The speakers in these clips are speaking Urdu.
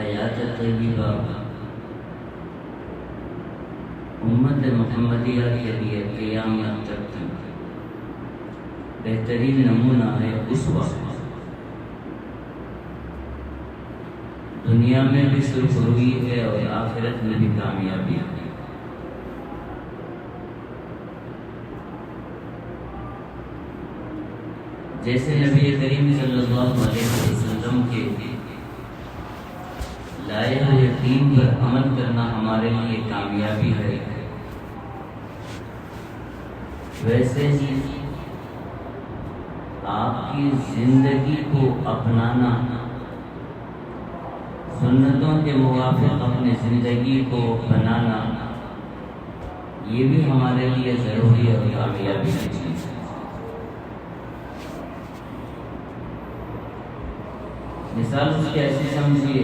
حیات طیبہ امت محمدیہ کے لیے قیامت تک بہترین نمونہ ہے اس وقت دنیا میں بھی سرخروئی ہے اور آخرت میں بھی کامیابی ہے۔ جیسے نبی کریم صلی اللہ علیہ وسلم کے لائے ہوئے دین پر عمل کرنا ہمارے لیے کامیابی ہے، ویسے ہی آپ کی زندگی کو اپنانا، سنتوں کے موافق اپنی زندگی کو بنانا، یہ بھی ہمارے لیے ضروری اور کامیابی کی چیز ہے۔ مثال اس کی ایسی سمجھیے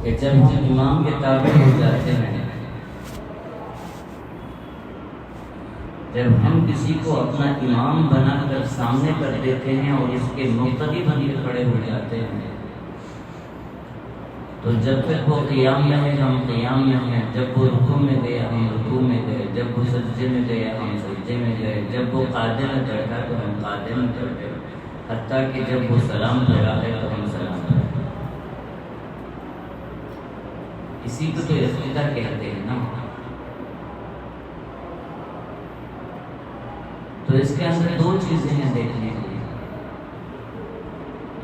کہ جب ہم امام کے تابع ہو جاتے ہیں، جب ہم کسی کو اپنا امام بنا کر سامنے کر دیتے ہیں اور اس کے مقتدی بن کے کھڑے ہو جاتے ہیں، تو جب تک وہ قیام میں ہے ہم قیام میں ہیں، جب وہ رکوع میں گئے ہم رکوع میں گئے، جب وہ سجدے میں گئے ہم سجدے میں گئے، جب وہ قاعدے میں بیٹھا تو ہم قاعدے میں بیٹھے، حتیٰ کہ جب وہ سلام پھیرا ہے تو ہم سلام پھیرا۔ اسی کو تو اقتداء کہتے ہیں نا۔ تو اس کے اندر دو چیزیں ہیں دیکھنے کے لیے۔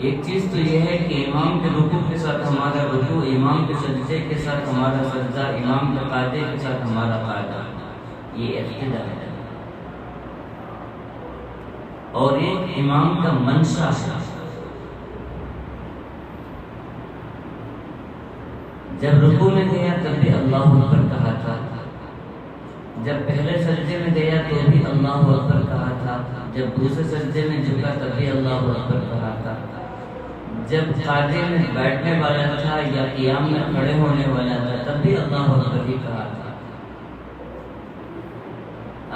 ایک چیز تو یہ ہے کہ امام کے رکوع کے ساتھ ہمارا رکوع، امام کے سجدے کے ساتھ ہمارا سجدہ، امام کے قاعدے کے ساتھ ہمارا قاعدہ، یہ اقتداء ہے۔ اور ایک امام کا منشا ہے، جب رکوع میں گیا تب بھی اللہ اکبر کہا تھا، جب پہلے سجدے میں گیا تو بھی اللہ اکبر کہا تھا، جب دوسرے سجدے میں جھکا تب بھی اللہ اکبر کہا تھا، جب قاعدے میں بیٹھنے والا تھا یا قیام میں کھڑے ہونے والا تھا تب بھی اللہ اکبر ہی کہا تھا۔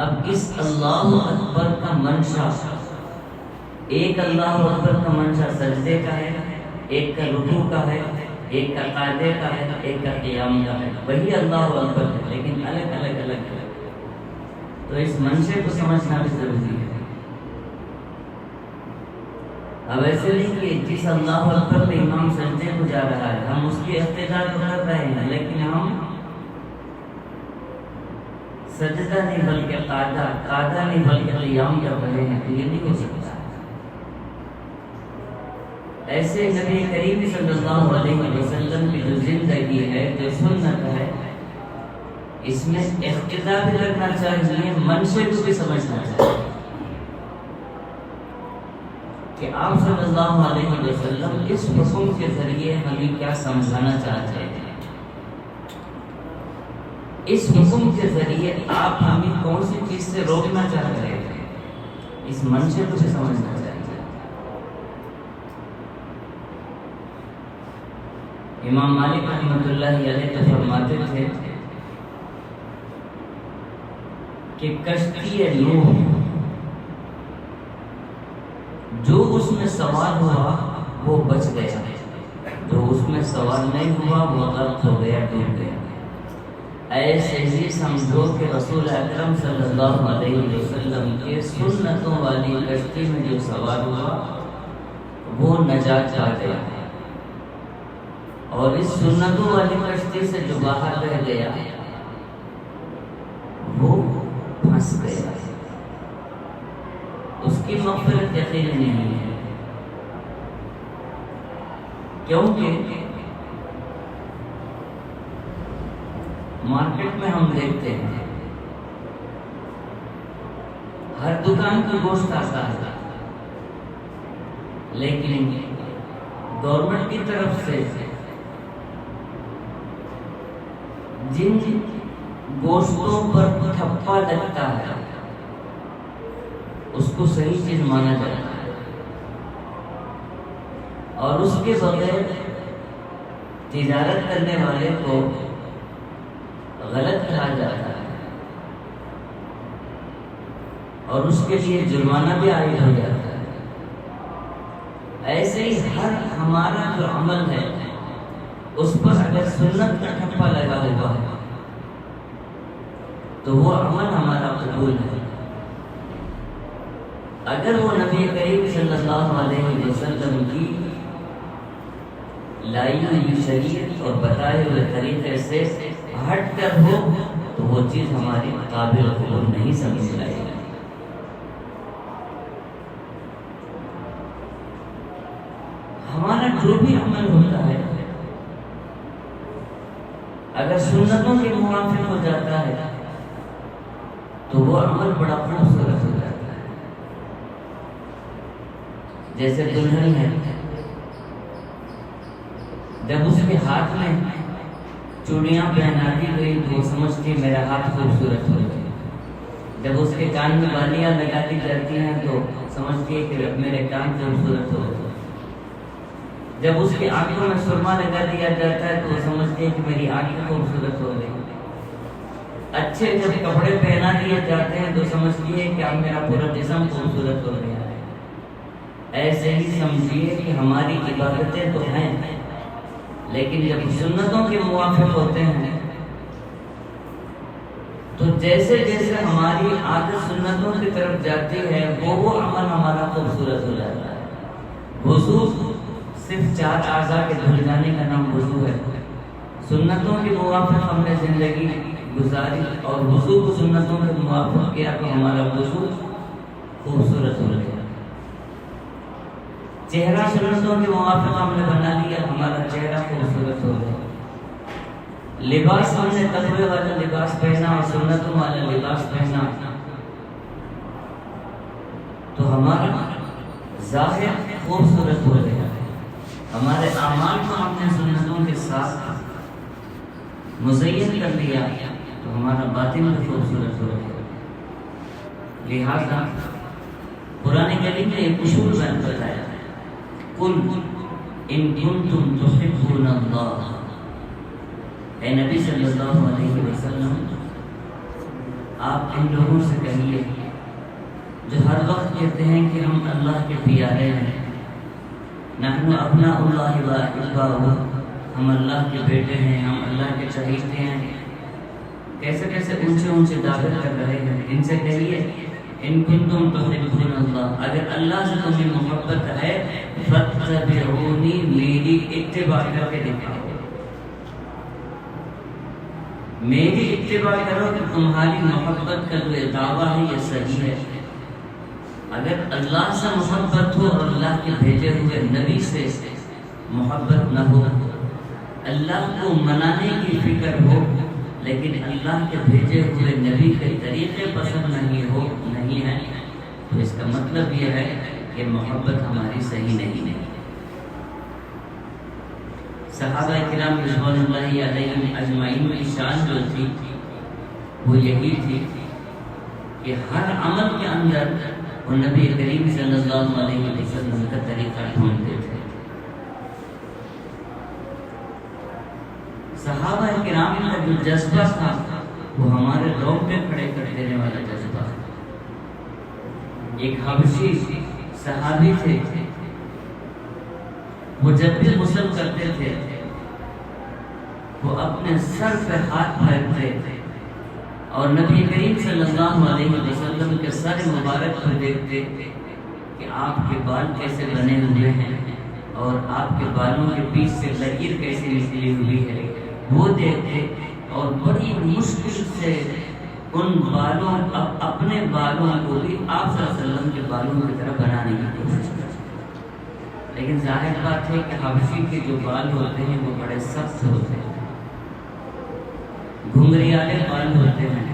اب اس اللہ اکبر کا منشا، ایک اللہ اکبر کا منشا سجدے کا ہے، ایک کا رکوع کا ہے، ایک کا قاعدے کا ہے، ایک کا قیام کا ہے، وہی اللہ اکبر ہے لیکن الگ الگ الگ ہے۔ تو اس منشے کو سمجھنا بھی ضروری ہے۔ اب ایسے نہیں کہ جس اللہ اکبر پہ امام سجدے کو جا رہا ہے ہم اس کی اقتداء کر رہے ہیں، لیکن ہم سجدہ نہیں بلکہ قاعدہ نہیں بلکہ قیام کر رہے ہیں، تو یہ نہیں ہو سکتا۔ ایسے نبی کریم صلی اللہ علیہ وسلم کی جو زندگی ہے، جو سنت ہے، اس میں اقتداء بھی رکھنا چاہیے، منشے کو بھی سمجھنا چاہیے کہ آپ صلی اللہ علیہ وسلم اس حکم کے ذریعے ہمیں کیا سمجھانا چاہتے ہیں، اس حکم کے ذریعے آپ ہمیں کون سی چیز سے روکنا چاہ رہے ہیں، اس منشے کو بھی سمجھنا چاہیے۔ امام مالک رحمۃ اللہ علیہ تو فرماتے تھے کہ کشتی نوح جو اس میں سوار ہوا وہ بچ گیا، جو اس میں سوار نہیں ہوا وہ غرق ہو گیا، ڈوب گیا۔ ایسے ہی سمجھو کہ رسول اکرم صلی اللہ علیہ وسلم کے سنتوں والی کشتی میں جو سوار ہوا وہ نجات پا گیا، اور اس سنتوں والی کشتی سے جو باہر رہ گیا وہ پھنس گیا، اس کی مغفرت یقینی نہیں ہے، کیونکہ مارکیٹ میں ہم دیکھتے ہیں ہر دکان کا گوشت آتا ہے، لیکن گورنمنٹ کی طرف سے جن گوشتوں پر ٹھپا لگتا ہے اس کو صحیح چیز مانا جاتا ہے، اور اس کے بغیر تجارت کرنے والے کو غلط کہا جاتا ہے، اور اس کے لیے جرمانہ بھی عائد ہو جاتا ہے۔ ایسے ہی ہر ہمارا جو عمل ہے اس پر اگر سنت کا ٹھپا لگا ہوا ہے تو وہ عمل ہمارا قبول ہے۔ اگر وہ نبی کریم صلی اللہ علیہ وسلم کی لائی ہوئی شریعت اور بتائے ہوئے طریقے سے ہٹ کر ہو تو وہ چیز ہماری قابل قبول نہیں سمجھ جائے گی۔ ہمارا جو بھی عمل ہوتا ہے اگر سنتوں کے موافق ہو جاتا ہے تو وہ عمل بڑا خوبصورت ہو جاتا ہے۔ جیسے دلہن ہے، جب اس کے ہاتھ میں چوڑیاں پہنا دی گئی تو وہ سمجھتی میرا ہاتھ خوبصورت ہو گیا۔ جب اس کے کان میں بالیاں لگا دی جاتی ہیں تو سمجھتی ہے کہ میرے کان خوبصورت ہو گئے۔ جب اس کی آنکھوں میں سرما لگا دیا جاتا ہے تو وہ سمجھتی ہے کہ میری آنکھیں خوبصورت ہو گئی۔ اچھے جب کپڑے پہنا دیے جاتے ہیں تو سمجھتی ہے کہ اب میرا پورا جسم خوبصورت ہو گیا ہے۔ ایسے ہی سمجھیے کہ ہماری عبادتیں تو ہیں لیکن جب سنتوں کے موافق ہوتے ہیں تو جیسے جیسے ہماری عادت سنتوں کی طرف جاتی ہے وہ عمل ہمارا خوبصورت ہو جاتا ہے۔ وضو صرف 4 اعضاء کے دھل جانے کا نام وضو ہے۔ سنتوں کے موافق ہم نے زندگی گزاری اور وضو کو سنتوں کے موافق کیا تو ہمارا وضو خوبصورت ہو گیا۔ چہرہ سنتوں کے موافق ہم نے بنا لیا، ہمارا چہرہ خوبصورت ہو گیا۔ لباس ہم نے تقوی والا لباس پہنا اور سنتوں والا لباس پہنا تو ہمارا ظاہر خوبصورت ہو گیا۔ ہمارے اعمال کو ہم نے سنتوں کے ساتھ مزین کر لیا تو ہمارا باطن بھی خوبصورت ہو گیا۔ لہذا قرآن کریم نے ایک اصول بیان بتایا، قل ان کنتم تحبون اللہ، اے نبی صلی اللہ علیہ وسلم آپ ان لوگوں سے کہیے جو ہر وقت کہتے ہیں کہ ہم اللہ کے پیارے ہیں، نحن ابناء اللہ و احباؤہ، ہم اللہ کے بیٹے ہیں، ہم اللہ کے چہیتے ہیں، کیسے کیسے اونچے اونچے دعوے کر رہے ہیں۔ ان سے کہیے ان کنتم تحبون اللہ، اگر اللہ سے تمہیں محبت ہے فاتبعونی، میری اتباع کر کے دکھاؤ، میری اتباع کرو کہ تمہاری محبت کا جو دعویٰ ہے یہ صحیح ہے۔ اگر اللہ سے محبت ہو اور اللہ کے بھیجے ہوئے نبی سے محبت نہ ہو، اللہ کو منانے کی فکر ہو لیکن اللہ کے بھیجے ہوئے نبی کے طریقے پسند نہیں ہے تو اس کا مطلب یہ ہے کہ محبت ہماری صحیح نہیں ہے۔ صحابہ کرام رضوان اللہ علیہم اجمعین کی شان جو تھی وہ یہی تھی کہ ہر عمل کے اندر وہ نبی کریم صلی اللہ علیہ وسلم کا طریقہ ڈھونڈتے تھے۔ صحابہ کرام کا جو جذبہ تھا وہ ہمارے رونگٹے کھڑے کر دینے والا جذبہ تھا۔ ایک حبشی صحابی تھے، وہ جب بھی غسل کرتے تھے وہ اپنے سر پہ ہاتھ پھیرتے اور نبی کریم صلی اللہ علیہ وسلم کے سر مبارک پر دیکھتے کہ آپ کے بال کیسے بنے ہوئے ہیں اور آپ کے بالوں کے بیچ سے لکیر کیسے نکلی ہوئی ہے، وہ دیکھتے اور بڑی مشکل سے ان بالوں اپنے بالوں کو بھی آپ صلی اللہ علیہ وسلم کے بالوں کی طرح بنانے کی کوشش کرتے۔ لیکن ظاہر بات ہے کہ حبشی کے جو بال ہوتے ہیں وہ بڑے سخت ہوتے ہیں، گھنگریالے بال ہوتے ہیں،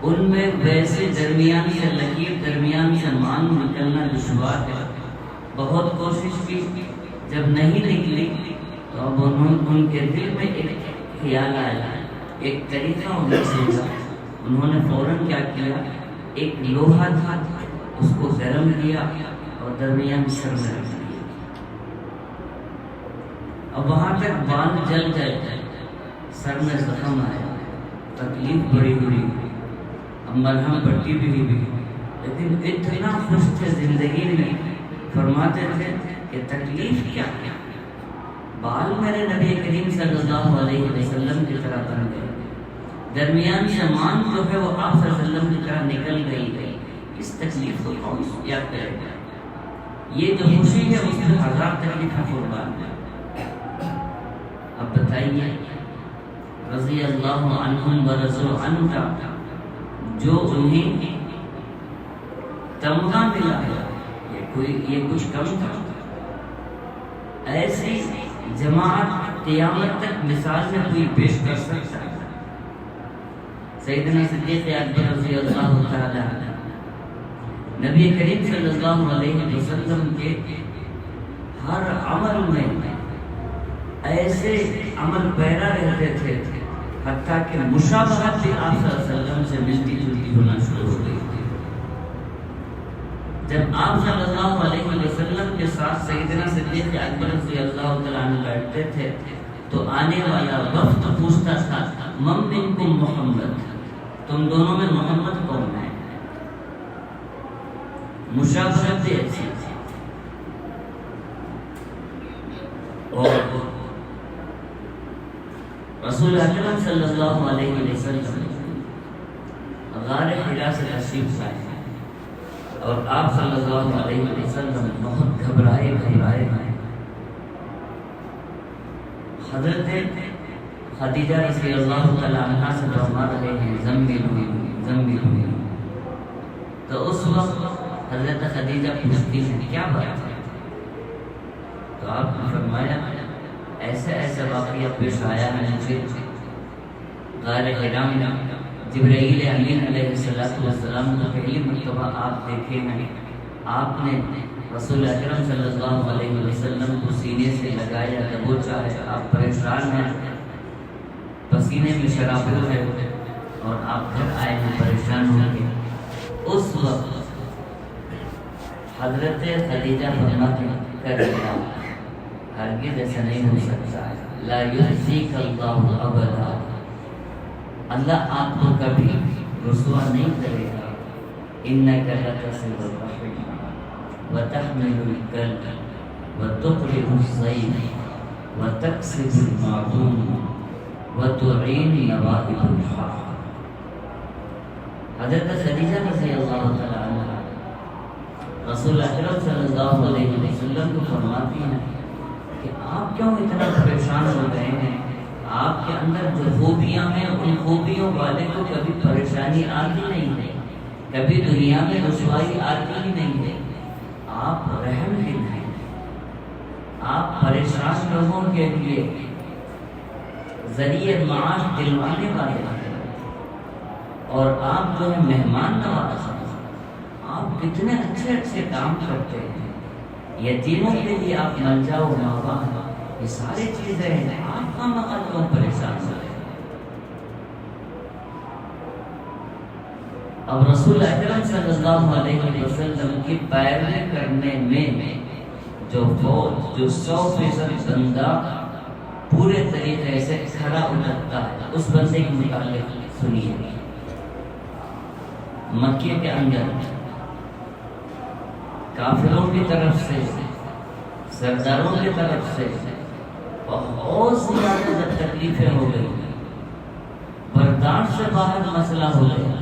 ان میں ویسے درمیان سے لکیر، درمیان سے مانگ نکلنا دشوار ہے۔ بہت کوشش کی، جب نہیں نکلی تو اب ان کے دل میں ایک خیال آیا، ایک طریقہ انہیں سوچا۔ انہوں نے فوراً کیا کیا، ایک لوہا تھا اس کو گرم کیا اور درمیان سر میں رکھ دیا۔ اب وہاں تک بال جل گئے، سر میں زخم آیا، تکلیف بڑی ہوئی، اب مرہم پٹی بھی ہوئی، لیکن اتنا خوش تھے زندگی میں، فرماتے تھے کہ تکلیف کیا ہے؟ بال میرے نبی کریم صلی اللہ علیہ وسلم کی طرح بن گئے، درمیان سے مان جو ہے وہ آپ صلی اللہ علیہ وسلم کی طرح نکل گئی، اس تکلیف کو کون یاد کرے گا؟ یہ جو خوشی ہے اس میں ہزار تکلیفیں قربان ہے۔ اب بتائیے رضی اللہ عنہم ورضوا عنہ کا جو انہیں تمغہ ملا ہے، یہ کچھ کم تھا؟ ایسی جماعت قیامت تک مثال میں کوئی پیش کر سکتا ہے؟ سیدنا صدیق اکبر رضی اللہ تعالی عنہ نبی کریم صلی اللہ علیہ وسلم کے ہر عمل میں ایسے عمل پیرا رہتے تھے، حتیٰ کہ مشابہت بھی آپ صلی اللہ علیہ وسلم سے ملتی جلتی ہونا شروع ہو گئی تھی۔ جب آپ صلی اللہ علیہ وسلم کے ساتھ سیدنا صدیق اکبر رضی اللہ تعالیٰ عنہ بیٹھتے تھے تو آنے والا وقت پوچھتا تھا من منکم محمد، تم دونوں میں محمد کون ہے؟ مشابہت بھی ایسی تھی۔ اور رسول اکرم صلی اللہ علیہ وسلم غار حرا سے تشریف لائے اور آپ صلی اللہ علیہ وسلم بہت گھبرائے ہیں۔ حضرت خدیجہ رضی اللہ تعالیٰ عنہ سے فرما رہے ہیں زمبلونی، تو اس وقت حضرت خدیجہ پوچھتی ہیں کیا بات ہے؟ تو آپ نے فرمایا ایسا واقعہ پیش آیا ہے مجھے غار حرا میں، جبرائیل امین علیہ السلام کو پہلی مرتبہ آپ دیکھے ہیں، آپ نے رسول اکرم صلی اللہ علیہ وسلم کو سینے سے لگایا، دبوچا ہے، آپ پریشان ہیں، پسینے میں شرابور ہے اور آپ گھر آئے ہیں پریشان ہو کے۔ اس وقت حضرت خدیجہ فرماتی کرنا ہرگز ایسا نہیں ہو سکتا، لا یخزیک اللہ ابدا، اللہ آپ کو کبھی رسوا نہیں کرے گا، انک لتصل الرحم وتحمل الکلب وتقرئ الضیف وتکسب المعدوم وتعین نوائب الحق۔ حضرت خدیجہ رضی اللہ تعالیٰ عنہ رسول اکرم صلی اللہ علیہ وسلم کو فرماتی ہیں کہ آپ کیوں اتنا پریشان ہو گئے ہیں؟ آپ کے اندر جو خوبیاں ہیں ان خوبیوں والے کو کبھی پریشانی آتی نہیں ہے، کبھی دنیا میں رسوائی آتی ہی نہیں ہے۔ آپ رحم دل ہیں، آپ پریشان لوگوں کے لیے ذریعہ معاش دلوانے والے ہیں، اور آپ جو ہے مہمان نواز ہیں، آپ کتنے اچھے کام کرتے ہیں، یتیموں کے لیے آپ ملجا و ماوا ہیں، یہ ساری چیزیں ہیں، آپ کا مقام کیوں پریشان ہو رہے ہیں؟ اب رسول اکرم صلی اللہ علیہ وسلم کی پیروی کرنے میں جو 100% بندہ پورے طریقے سے کھڑا اترتا ہے، اس بندے کے متعلق سنیے۔ مکے کے اندر کافروں کی طرف سے، سرداروں کی طرف سے بہت زیادہ جب تکلیفیں ہو گئی، برداشت سے باہر مسئلہ ہو گیا،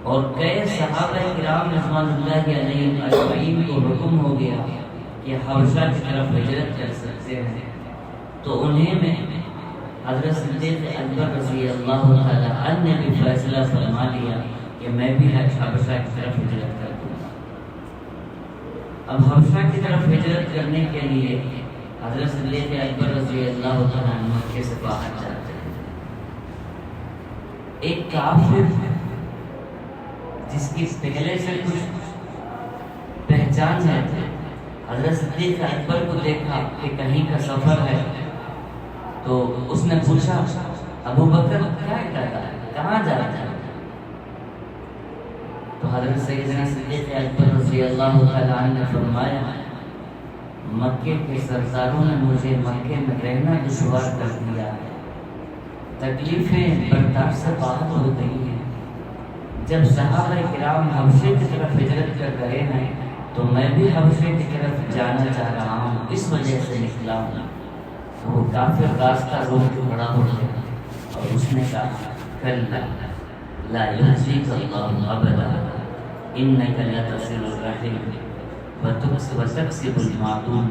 اور کئی صحابہ کرام رضوان اللہ علیہم اجمعین کو حکم ہو گیا کہ حبشہ کی طرف ہجرت کر سکتے ہیں، تو انہیں میں حضرت صدیق اکبر رضی اللہ تعالیٰ عنہ نے بھی فیصلہ فرما لیا کہ میں بھی حبشہ کی طرف ہجرت کر دوں گا۔ اب حبشہ کی طرف ہجرت کرنے کے لیے حضرت صدیق اکبر رضی اللہ تعالیٰ عنہ مکے سے باہر جاتے ہیں۔ ایک کافر جس کی پہلے سے کچھ پہچان ہے، حضرت صدیق اکبر کو دیکھا کہ کہیں کا سفر ہے، تو اس نے پوچھا ابو بکر کیا ارادہ ہے، کہاں جا رہا ہے؟ تو حضرت سیدنا صدیق اکبر رضی اللہ تعالیٰ عنہ نے فرمایا مکے کے سرداروں نے مجھے مکے میں رہنا دشوار کر دیا ہے، تکلیفیں برداشت سے باہر ہو گئی ہیں، جب صحابہ کرام حبشے کی طرف ہجرت کر رہے ہیں تو میں بھی حبشے کی طرف جانا چاہ رہا ہوں، اس وجہ سے نکلا ہوں۔ وہ کافر راستہ روک کے کھڑا ہو گیا اور اس نے کہا کلا لا یخزیک اللہ ابدا انک لتصل الرحم وتکسب المعدوم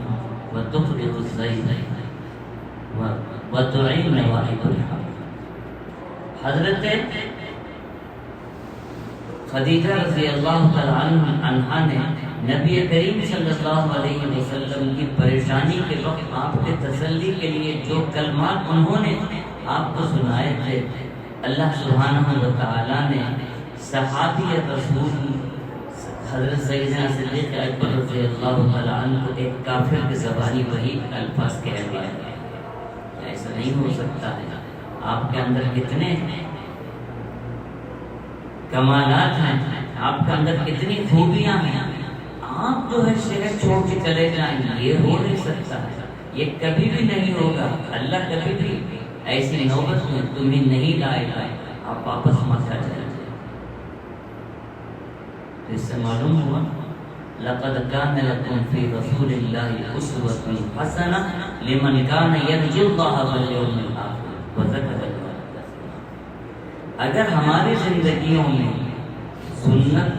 وتقرض الضیف وتعین نواحب الحق۔ حضرت خدیجہ رضی اللہ تعالی عنہا نے نبی کریم صلی اللہ علیہ وسلم کی پریشانی کے وقت آپ کے تسلی کے لیے جو کلمات انہوں نے آپ کو سنائے تھے، اللہ سبحانہ و تعالیٰ نے صحابی رسول حضرت سیدنا صدیق اکبر رضی اللہ تعالیٰ عنہ کو ایک کافر کی زبانی وہی الفاظ کہہ دیا ہے۔ ایسا نہیں ہو سکتا ہے، آپ کے اندر کتنے کمالات ہیں، آپ کے اندر کتنی خوبیاں ہیں، آپ جو ہے شہر چھوڑ کے چلے جائیں، یہ ہو نہیں سکتا ہے، یہ کبھی بھی نہیں ہوگا۔ اللہ کبھی بھی ایسی نوبت میں تمہیں نہیں لائے گا، آپ واپس مکہ چلے جائیں۔ اس سے معلوم ہوا لقد كان لكم في رسول الله اسوة حسنة لمن كان يرجو الله واليوم الآخر وذكر الله كثيرا۔ اگر ہماری زندگیوں میں سنت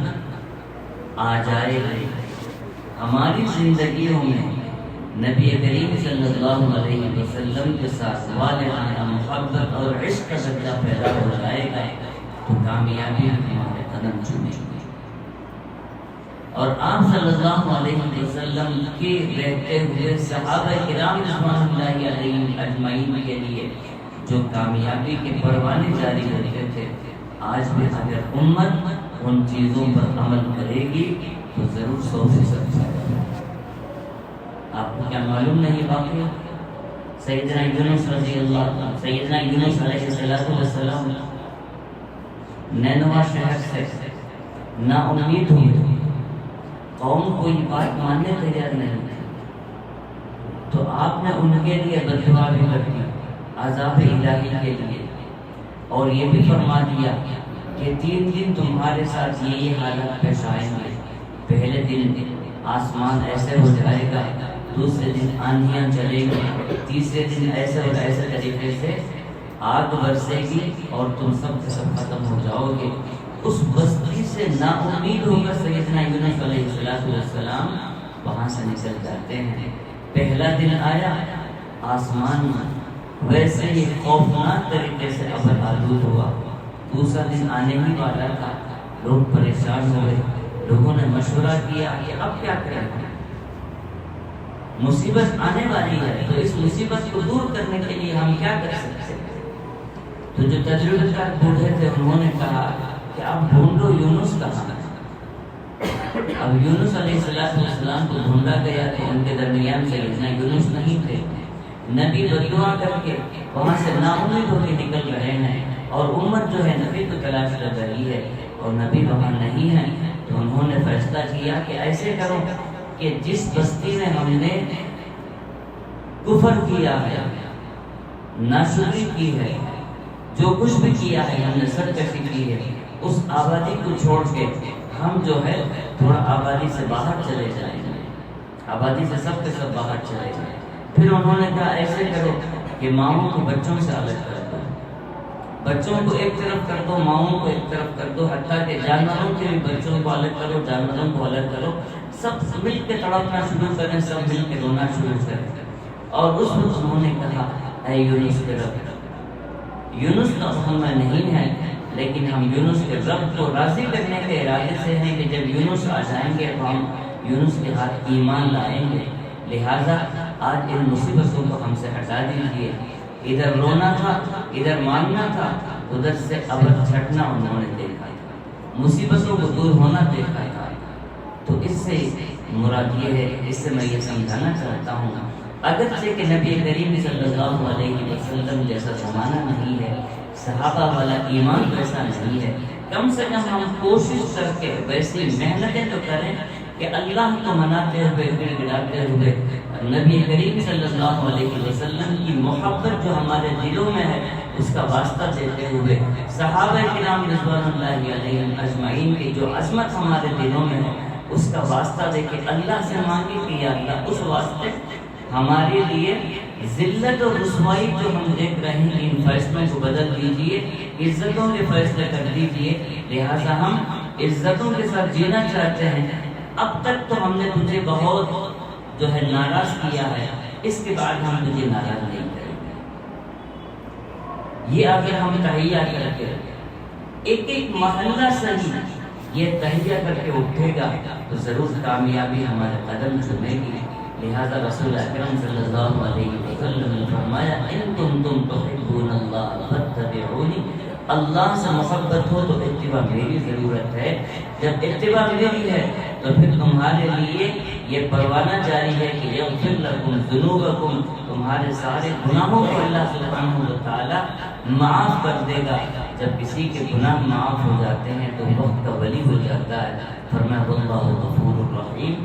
آ جائے گی، ہماری زندگیوں میں نبی کریم صلی اللہ علیہ وسلم کے ساتھ والہانہ محبت اور عشق کا درجہ پیدا ہو جائے گا تو کامیابی ہمارے قدم چومے گی۔ اور آپ صلی اللہ علیہ وسلم کے رہتے ہوئے صحابہ کرام رضوان اللہ علیہم اجمعین کے لیے جو کامیابی کے پروانے جاری رہتے تھے، آج بھی اگر امت ان چیزوں پر عمل کرے گی تو ضرور 100% فائدہ۔ آپ کو کیا معلوم نہیں باقی سیدنا یونس رضی اللہ سیدنا یونس علیہ السلام نینوا شہر سے نا امید ہوئے، قوم کوئی بات ماننے تیار نہیں تھی، تو آپ نے ان کے لیے بد دعا بھی کر دی عذاب الہی کے لیے، اور یہ بھی فرما دیا کہ 3 دن تمہارے ساتھ یہ حالت پیش آئیں گے۔ پہلے دن آسمان ایسے ہو جائے گا، دوسرے دن آندھیاں چلیں گی، تیسرے دن ایسے اور ایسے طریقے سے آگ برسے گی اور تم سب سے سب ختم ہو جاؤ گے۔ اس بستی سے نا امید ہو کر سیدنا یونس علیہ السلام وہاں سے نکل جاتے ہیں۔ پہلا دن آیا، آسمان ویسے ہی خوفناک طریقے سے ابر آلود ہوا۔ دوسرا دن آنے ہی والا تھا، لوگ پریشان ہوئے، لوگوں نے مشورہ کیا کہ اب کیا کریں، مصیبت آنے والی ہے، تو اس مصیبت کو دور کرنے کے لیے ہم کیا کر سکتے ہیں؟ تو جو تجربہ کار بوڑھے تھے انہوں نے کہا کہ اب ڈھونڈو یونس کہاں ہے۔ اب یونس علیہ السلام کو ڈھونڈا گیا تو ان کے درمیان سیدنا یونس نہیں تھے۔ نبی بددعا کر کے وہاں سے نا امید ہو کے نکل رہے ہیں، اور امت جو ہے نبی کو تلاش کر رہی ہے اور نبی وہاں نہیں ہے، تو انہوں نے فیصلہ کیا کہ ایسے کرو کہ جس بستی میں ہم نے کفر کیا ہے، ناشکری کی ہے، جو کچھ بھی کیا ہے، ہم نے سرکشی کی ہے، اس آبادی کو چھوڑ کے ہم جو ہے تھوڑا آبادی سے باہر چلے جائیں گے، آبادی سے سب کے سب باہر چلے جائیں۔ پھر انہوں نے کہا ایسے کرو کہ ماؤں کو بچوں سے الگ کر دو، بچوں کو ایک طرف کر دو، ماؤں کو ایک طرف کر دو، حتیٰ کہ جانوروں کے بھی بچوں کو الگ کرو، جانوروں کو الگ کرو، سب مل کے تڑپنا شروع کریں، سب مل کے رونا شروع کریں۔ اور اس وقت انہوں نے کہا اے یونس کے رب، یونس تو ہم میں نہیں ہے، لیکن ہم یونس کے رب کو راضی کرنے کے ارادے سے ہیں کہ جب یونس آ جائیں گے تو ہم یونس کے ہاتھ ایمان لائیں گے، لہٰذا آج ان مصیبتوں کو ہم سے ہٹا دیجیے۔ ادھر رونا تھا، ادھر مانگنا تھا، ادھر سے ابر چھٹنا انہوں نے دیکھا تھا، مصیبتوں کو دور ہونا دیکھا تھا۔ تو اس سے مراد یہ ہے، اس سے میں یہ سمجھانا چاہتا ہوں، اگرچہ کہ نبی کریم صلی اللہ علیہ وسلم جیسا زمانہ نہیں ہے، صحابہ والا ایمان ویسا نہیں ہے، کم سے کم ہم کوشش کر کے ویسی محنتیں تو کریں کہ اللہ کو مناتے ہوئے، گڑ گڑاتے ہوئے، نبی کریم صلی اللہ علیہ وسلم کی محبت جو ہمارے دلوں میں ہے اس کا واسطہ دیتے ہوئے، صحابہ کرام رضوان اللہ علیہم اجمعین کی جو عظمت ہمارے دلوں میں ہے اس کا واسطہ دے کے اللہ سے مانگے کہ یا اللہ اس واسطے ہمارے لیے ذلت اور رسوائی جو ہم دیکھ رہے ہیں ان فیصلوں کو بدل دیجئے، عزتوں کے فیصلے کر دیجئے، لہٰذا ہم عزتوں کے ساتھ جینا چاہتے ہیں۔ اب تک تو ہم نے تجھے بہت جو ہے ناراض کیا ہے، اس کے بعد ہم تجھے ناراض نہیں کریں گے۔ یہ اگر ہم تہیہ کر کے ایک ایک محلہ صحیح یہ تہیہ کر کے اٹھے گا تو ضرور کامیابی ہمارے قدم چومے گی۔ لہذا رسول اکرم صلی اللہ علیہ وسلم نے فرمایا ان کنتم تحبون اللہ فاتبعونی، اللہ سے محبت ہو تو اتباع میری ضرورت ہے، جب اتباع میری ہے تو پھر تمہارے لیے یہ پروانہ جاری ہے کہ یغفر لکم ذنوبکم، تمہارے سارے گناہوں کو اللہ سبحانہ و تعالی معاف کر دے گا۔ جب کسی کے گناہ معاف ہو جاتے ہیں تو وقت کا ولی ہو جاتا ہے۔ فرمایا واللہ غفور الرحیم۔